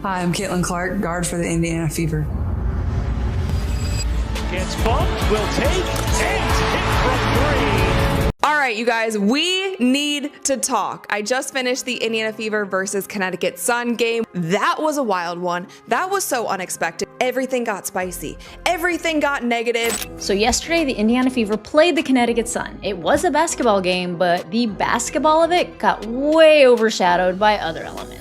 Hi, I'm Caitlyn Clark, guard for the Indiana Fever. Gets bumped, will take, and hit from 3. All right, you guys, we need to talk. I just finished the Indiana Fever versus Connecticut Sun game. That was a wild one. That was so unexpected. Everything got spicy. Everything got negative. So yesterday, the Indiana Fever played the Connecticut Sun. It was a basketball game, but the basketball of it got way overshadowed by other elements.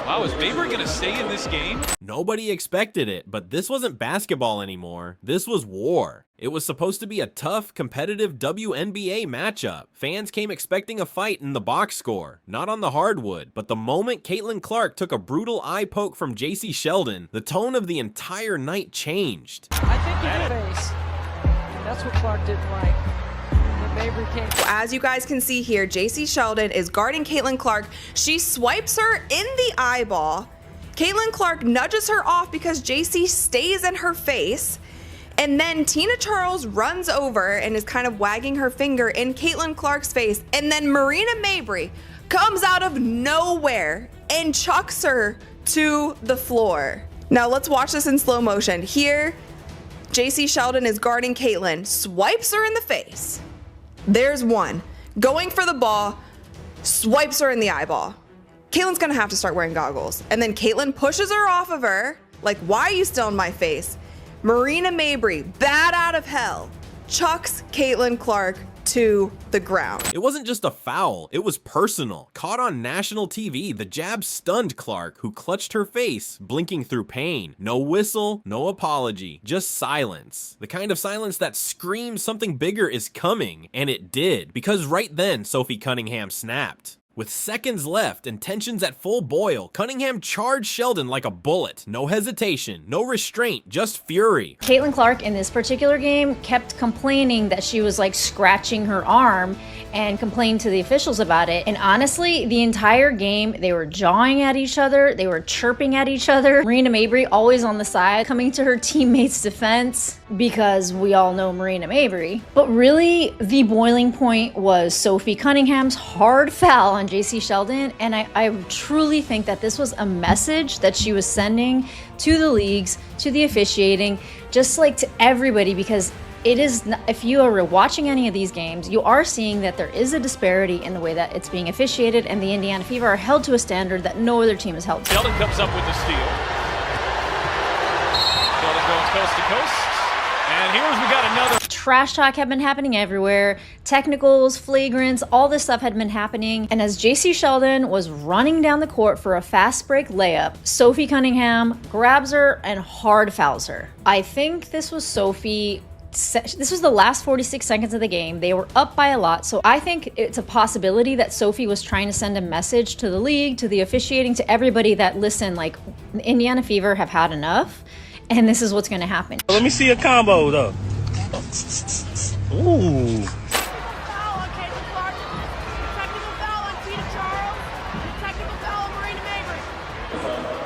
Wow, is Mabry gonna stay in this game? Nobody expected it, but this wasn't basketball anymore. This was war. It was supposed to be a tough, competitive WNBA matchup. Fans came expecting a fight in the box score, not on the hardwood. But the moment Caitlyn Clark took a brutal eye poke from JC Sheldon, the tone of the entire night changed. I think he hit face. That's what Clark didn't like. As you guys can see here, JC Sheldon is guarding Caitlyn Clark. She swipes her in the eyeball. Caitlyn Clark nudges her off because JC stays in her face. And then Tina Charles runs over and is kind of wagging her finger in Caitlyn Clark's face. And then Marina Mabry comes out of nowhere and chucks her to the floor. Now let's watch this in slow motion. Here, JC Sheldon is guarding Caitlyn, swipes her in the face. There's one. Going for the ball, swipes her in the eyeball. Caitlyn's gonna have to start wearing goggles. And then Caitlyn pushes her off of her, like, why are you still in my face? Marina Mabry, bat out of hell, chucks Caitlyn Clark to the ground. It wasn't just a foul, it was personal. Caught on national TV, the jab stunned Clark, who clutched her face, blinking through pain. No whistle, no apology, just silence. The kind of silence that screams something bigger is coming, and it did, because right then Sophie Cunningham snapped. With seconds left and tensions at full boil, Cunningham charged Sheldon like a bullet. No hesitation, no restraint, just fury. Caitlyn Clark in this particular game kept complaining that she was like scratching her arm and complained to the officials about it. And honestly, the entire game, they were jawing at each other, they were chirping at each other. Marina Mabry always on the side, coming to her teammates' defense, because we all know Marina Mabry. But really, the boiling point was Sophie Cunningham's hard foul on JC Sheldon, and I truly think that this was a message that she was sending to the leagues, to the officiating, just like to everybody, because it is, if you are watching any of these games, you are seeing that there is a disparity in the way that it's being officiated, and the Indiana Fever are held to a standard that no other team is held to. Sheldon comes up with the steal. Sheldon goes coast to coast. And here's, we got another. Trash talk had been happening everywhere. Technicals, flagrants, all this stuff had been happening. And as JC Sheldon was running down the court for a fast break layup, Sophie Cunningham grabs her and hard fouls her. I think this was Sophie. This was the last 46 seconds of the game. They were up by a lot. So I think it's a possibility that Sophie was trying to send a message to the league, to the officiating, to everybody that, listen, like, the Indiana Fever have had enough. And this is what's going to happen. Let me see a combo, though. Ooh.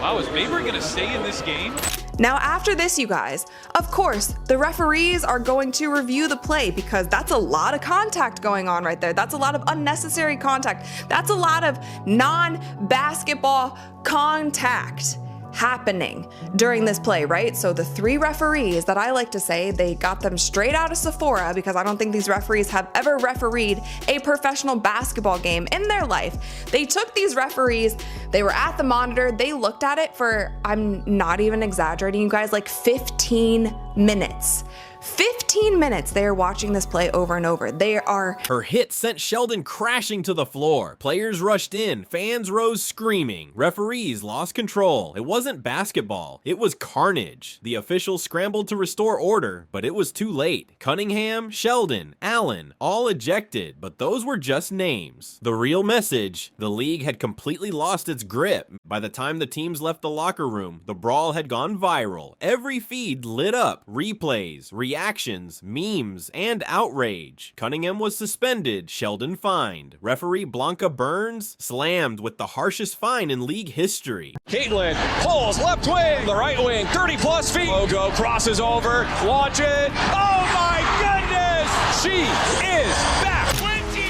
Wow, is Mabry gonna stay in this game? Now after this, you guys, of course, the referees are going to review the play because that's a lot of contact going on right there. That's a lot of unnecessary contact. That's a lot of non-basketball contact happening during this play, right? So the three referees that I like to say, they got them straight out of Sephora, because I don't think these referees have ever refereed a professional basketball game in their life. They took these referees, they were at the monitor, they looked at it for, I'm not even exaggerating, you guys, like 15 minutes. 15 minutes they are watching this play over and over. They are... Her hit sent Sheldon crashing to the floor. Players rushed in, fans rose screaming. Referees lost control. It wasn't basketball, it was carnage. The officials scrambled to restore order, but it was too late. Cunningham, Sheldon, Allen, all ejected, but those were just names. The real message, the league had completely lost its grip. By the time the teams left the locker room, the brawl had gone viral. Every feed lit up, replays, reactions, memes, and outrage. Cunningham was suspended, Sheldon fined. Referee Blanca Burns slammed with the harshest fine in league history. Caitlyn pulls left wing, the right wing, 30+ feet. Logo crosses over, launch it. Oh my goodness! She is back. 20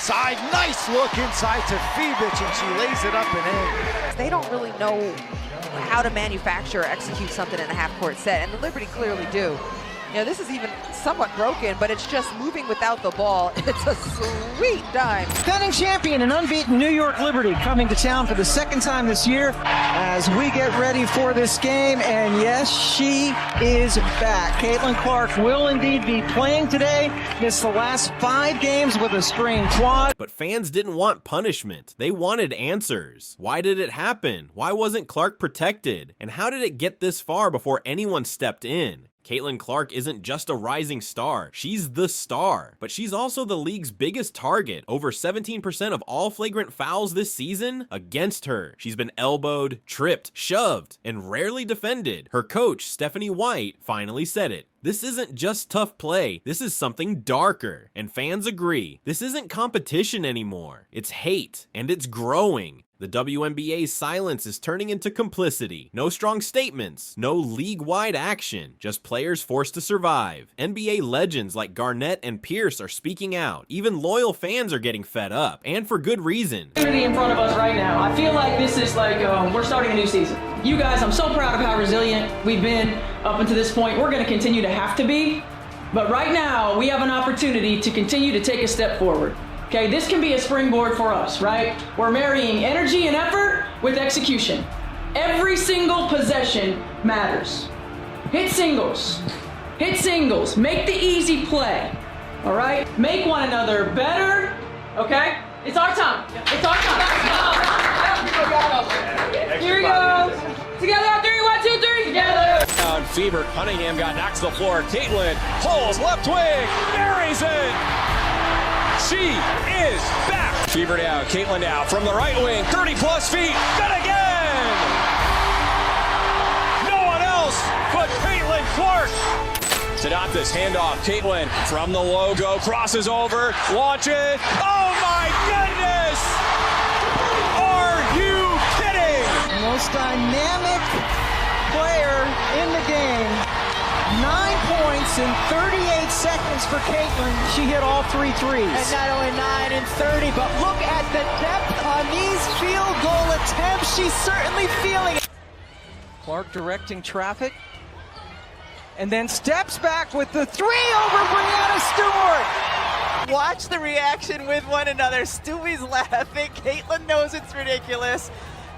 inside. Nice look inside to Fibic, and she lays it up and in. They don't really know how to manufacture or execute something in a half-court set, and the Liberty clearly do. You know, this is even somewhat broken, but it's just moving without the ball. It's a sweet dime. Defending champion and unbeaten New York Liberty coming to town for the second time this year as we get ready for this game. And yes, she is back. Caitlyn Clark will indeed be playing today. Missed the last 5 games with a strained quad. But fans didn't want punishment. They wanted answers. Why did it happen? Why wasn't Clark protected? And how did it get this far before anyone stepped in? Caitlyn Clark isn't just a rising star, she's the star, but she's also the league's biggest target. Over 17% of all flagrant fouls this season against her. She's been elbowed, tripped, shoved, and rarely defended. Her coach, Stephanie White, finally said it. This isn't just tough play, this is something darker. And fans agree, this isn't competition anymore. It's hate, and it's growing. The WNBA's silence is turning into complicity. No strong statements, no league-wide action, just players forced to survive. NBA legends like Garnett and Pierce are speaking out. Even loyal fans are getting fed up, and for good reason. In front of us right now, I feel like this is like we're starting a new season. You guys, I'm so proud of how resilient we've been up until this point. We're going to continue to have to be, but right now we have an opportunity to continue to take a step forward. Okay, this can be a springboard for us, right? We're marrying energy and effort with execution. Every single possession matters. Hit singles, make the easy play, all right? Make one another better, okay? It's our time, it's our time. Here we go. Together on 3, 1, 2, 3, together. Down, Fever, Cunningham got knocked to the floor. Caitlyn pulls left wing, buries it. She is back. Fever down, Caitlyn down from the right wing, 30-plus feet, good again. No one else but Caitlyn Clark. Sedantis, handoff, Caitlyn from the logo, crosses over, launches. Oh my goodness! Are you kidding? The most dynamic player in the game. 9 points in 38 seconds for Caitlyn. She hit all 3 threes. And not only 9 and 30, but look at the depth on these field goal attempts. She's certainly feeling it. Clark directing traffic. And then steps back with the 3 over Brianna Stewart. Watch the reaction with one another. Stewie's laughing. Caitlyn knows it's ridiculous.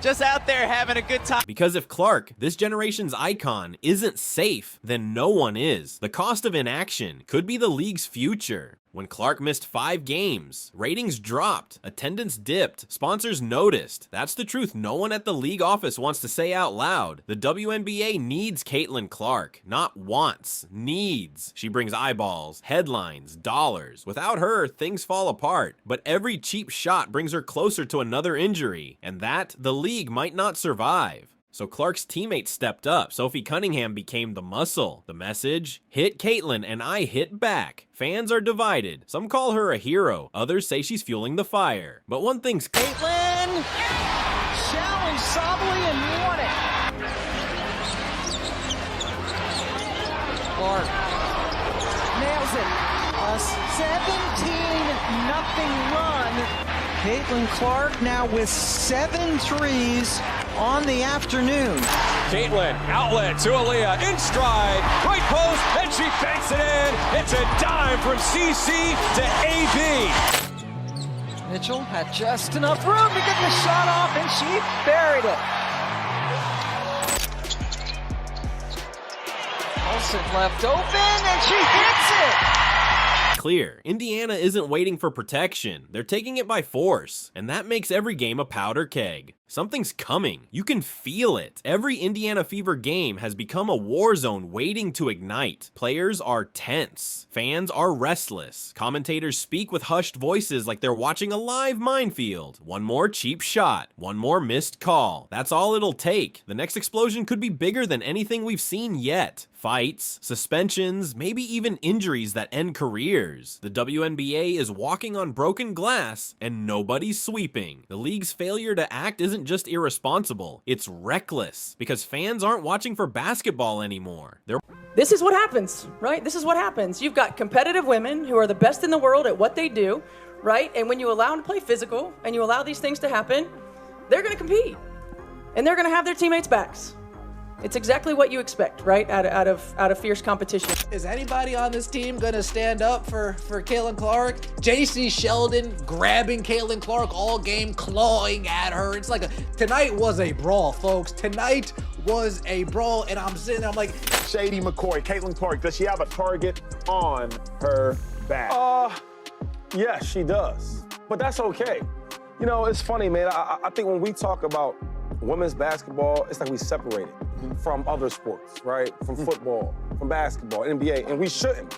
Just out there having a good time. Because if Clark, this generation's icon, isn't safe, then no one is. The cost of inaction could be the league's future. When Clark missed 5 games, ratings dropped, attendance dipped, sponsors noticed. That's the truth no one at the league office wants to say out loud. The WNBA needs Caitlyn Clark, not wants, needs. She brings eyeballs, headlines, dollars. Without her, things fall apart. But every cheap shot brings her closer to another injury, and that the league might not survive. So Clark's teammates stepped up. Sophie Cunningham became the muscle. The message? Hit Caitlyn and I hit back. Fans are divided. Some call her a hero. Others say she's fueling the fire. But one thing's Caitlyn challenged Sabally and won it. Clark nails it. A 17-0 run. Caitlyn Clark now with 7 threes on the afternoon. Caitlyn, outlet to Aaliyah, in stride, right post, and she banks it in. It's a dime from CC to AB. Mitchell had just enough room to get the shot off, and she buried it. Olsen left open, and she hits it. Clear. Indiana isn't waiting for protection. They're taking it by force, and that makes every game a powder keg. Something's coming. You can feel it. Every Indiana Fever game has become a war zone waiting to ignite. Players are tense. Fans are restless. Commentators speak with hushed voices like they're watching a live minefield. One more cheap shot. One more missed call. That's all it'll take. The next explosion could be bigger than anything we've seen yet. Fights, suspensions, maybe even injuries that end careers. The WNBA is walking on broken glass and nobody's sweeping. The league's failure to act isn't just irresponsible, it's reckless because fans aren't watching for basketball anymore. This is what happens, right? This is what happens. You've got competitive women who are the best in the world at what they do, right? And when you allow them to play physical and you allow these things to happen, they're going to compete. And they're going to have their teammates' backs. It's exactly what you expect, right? Out of fierce competition. Is anybody on this team gonna stand up for Caitlyn Clark? JC Sheldon grabbing Caitlyn Clark all game, clawing at her. It's like tonight was a brawl, folks. Tonight was a brawl, and I'm sitting there, I'm like, Shady McCoy, Caitlyn Clark, does she have a target on her back? Yes, she does, but that's okay. You know, it's funny, man. I think when we talk about women's basketball, it's like we separate it from other sports, right? From football, from basketball, NBA, and we shouldn't.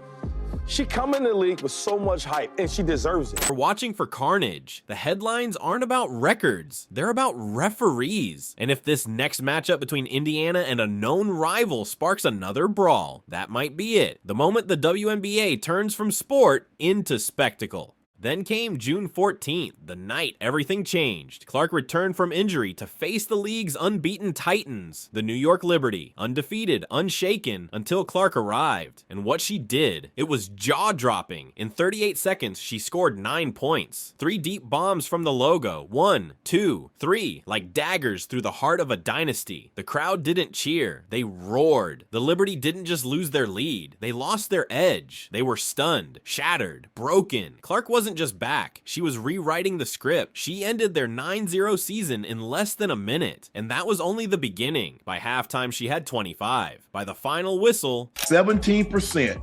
She come in the league with so much hype, and she deserves it. We're watching for carnage. The headlines aren't about records, they're about referees. And if this next matchup between Indiana and a known rival sparks another brawl, that might be it. The moment the WNBA turns from sport into spectacle. Then came June 14th, the night everything changed. Clark returned from injury to face the league's unbeaten titans, the New York Liberty, undefeated, unshaken, until Clark arrived. And what she did, it was jaw-dropping. In 38 seconds, she scored 9 points. 3 deep bombs from the logo, 1, 2, 3, like daggers through the heart of a dynasty. The crowd didn't cheer, they roared. The Liberty didn't just lose their lead, they lost their edge. They were stunned, shattered, broken. Clark wasn't just back, she was rewriting the script. She ended their 9-0 season in less than a minute, and that was only the beginning. By halftime, she had 25. By the final whistle, 17%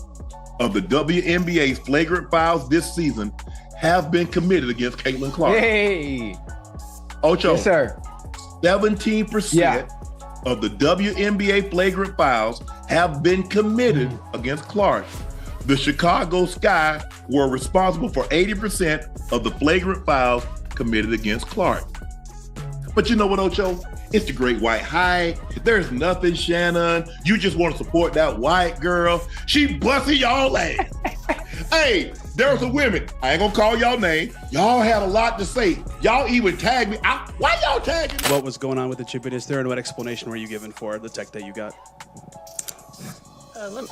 of the WNBA's flagrant fouls this season have been committed against Caitlyn Clark. Hey! Ocho. Yes, sir. 17% of the WNBA flagrant fouls have been committed against Clark. The Chicago Sky were responsible for 80% of the flagrant fouls committed against Clark. But you know what, Ocho? It's the great white high. There's nothing, Shannon. You just want to support that white girl. She busting y'all ass. Hey, there were some women. I ain't gonna call y'all name. Y'all had a lot to say. Y'all even tagged me. Why y'all tagging me? What was going on with the chip? Is there, and what explanation were you given for the tech that you got?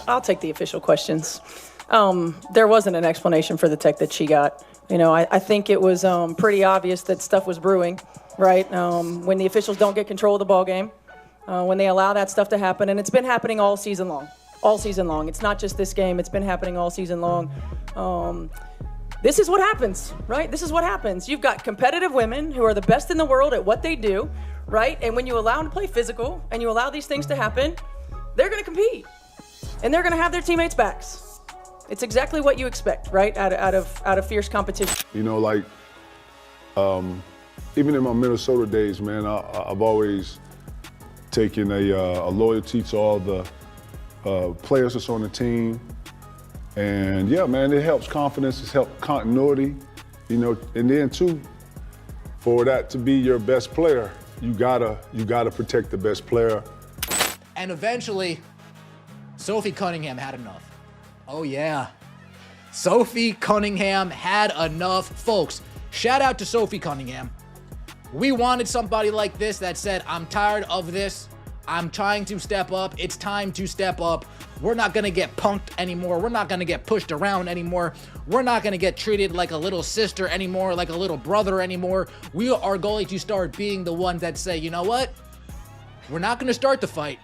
I'll take the official questions. There wasn't an explanation for the tech that she got. You know, I think it was pretty obvious that stuff was brewing, right? When the officials don't get control of the ball game, when they allow that stuff to happen, and it's been happening all season long. All season long. It's not just this game. It's been happening all season long. This is what happens, right? This is what happens. You've got competitive women who are the best in the world at what they do, right? And when you allow them to play physical and you allow these things to happen, they're going to compete. And they're going to have their teammates' backs. It's exactly what you expect, right? Out of fierce competition. You know, like, even in my Minnesota days, man, I've always taken a loyalty to all the players that's on the team. And yeah, man, it helps confidence, it's helped continuity, you know, and then too, for that to be your best player, you gotta protect the best player. And eventually, Sophie Cunningham had enough. Oh yeah. Sophie Cunningham had enough. Folks, shout out to Sophie Cunningham. We wanted somebody like this that said, I'm tired of this. I'm trying to step up. It's time to step up. We're not going to get punked anymore. We're not going to get pushed around anymore. We're not going to get treated like a little sister anymore, like a little brother anymore. We are going to start being the ones that say, you know what? We're not going to start the fight,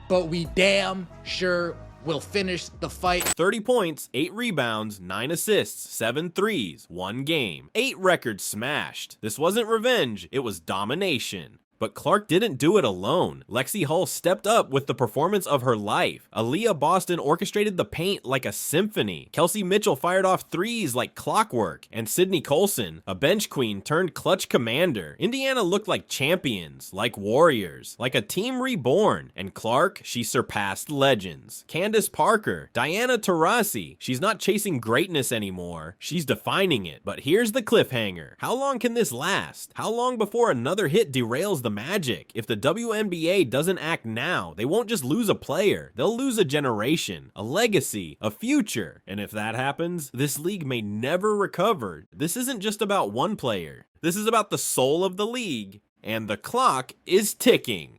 but we damn sure will finish the fight. 30 points, 8 rebounds, 9 assists, 7 threes, 1 game. 8 records smashed. This wasn't revenge, it was domination. But Clark didn't do it alone. Lexi Hull stepped up with the performance of her life. Aaliyah Boston orchestrated the paint like a symphony. Kelsey Mitchell fired off threes like clockwork. And Sydney Colson, a bench queen turned clutch commander. Indiana looked like champions, like warriors, like a team reborn. And Clark, she surpassed legends. Candace Parker, Diana Taurasi, she's not chasing greatness anymore. She's defining it. But here's the cliffhanger. How long can this last? How long before another hit derails the magic? If the WNBA doesn't act now, they won't just lose a player, they'll lose a generation, a legacy, a future. And if that happens, this league may never recover. This isn't just about one player. This is about the soul of the league, and the clock is ticking.